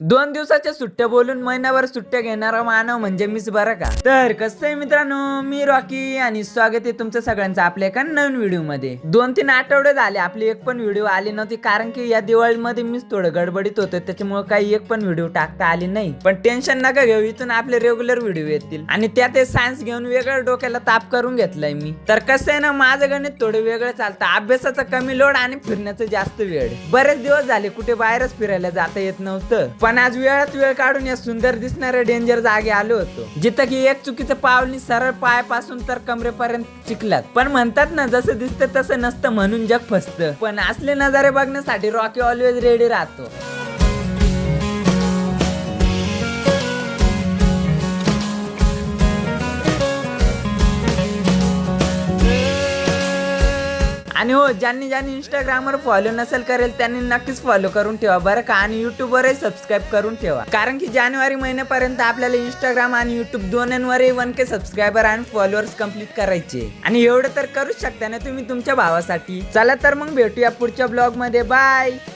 2 दिवसाच्या सुट्ट्या बोलून महिनाभर सुट्ट्या घेणारा मानव म्हणजे मीच बरं का. तर कसं आहे मित्रांनो, मी रॉकी आणि स्वागत आहे तुमचं सगळ्यांचं आपल्या एका नवीन व्हिडिओ मध्ये. 2-3 आठवडे झाले आपली एक पण व्हिडिओ आली नव्हती, कारण की या दिवाळीमध्ये मीच थोडं गडबडीत होतो, त्याच्यामुळे काही एक पण व्हिडिओ टाकता आली नाही. पण टेन्शन नका घेऊ, इथून आपले रेग्युलर व्हिडिओ येतील. आणि त्यात सायन्स घेऊन वेगळं डोक्याला ताप करून घेतलाय मी. तर कसं आहे ना, माझं गणित थोडं वेगळं चालतं, अभ्यासाचा कमी लोड आणि फिरण्याचं जास्त वेळ. बरेच दिवस झाले कुठे बाहेरच फिरायला जाता येत नव्हतं, पण आज वेळात वेळ काढून या सुंदर दिसणाऱ्या डेंजर जागे आलो होतो, जिथं की एक चुकीचं पावली सरळ पायापासून तर कमरेपर्यंत चिखलात. पण म्हणतात ना, जसं दिसतं तसं नसतं म्हणून जग फसतं. पण असले नजारे बघण्यासाठी रॉकी ऑलवेज रेडी राहतो. आणि हो, ज्यांनी इंस्टाग्रामवर फॉलो नसेल करेल त्यांनी नक्कीच फॉलो करून ठेवा बरं का. आणि युट्यूबवरही सबस्क्राईब करून ठेवा, कारण की जानेवारी महिन्यापर्यंत आपल्याला इंस्टाग्राम आणि युट्यूब दोन्हीवरही 1K सबस्क्रायबर आणि फॉलोअर्स कंप्लीट करायचे. आणि एवढं तर करूच शकता ना तुम्ही तुमच्या भावासाठी. चला तर मग भेटूया पुढच्या ब्लॉग मध्ये. बाय.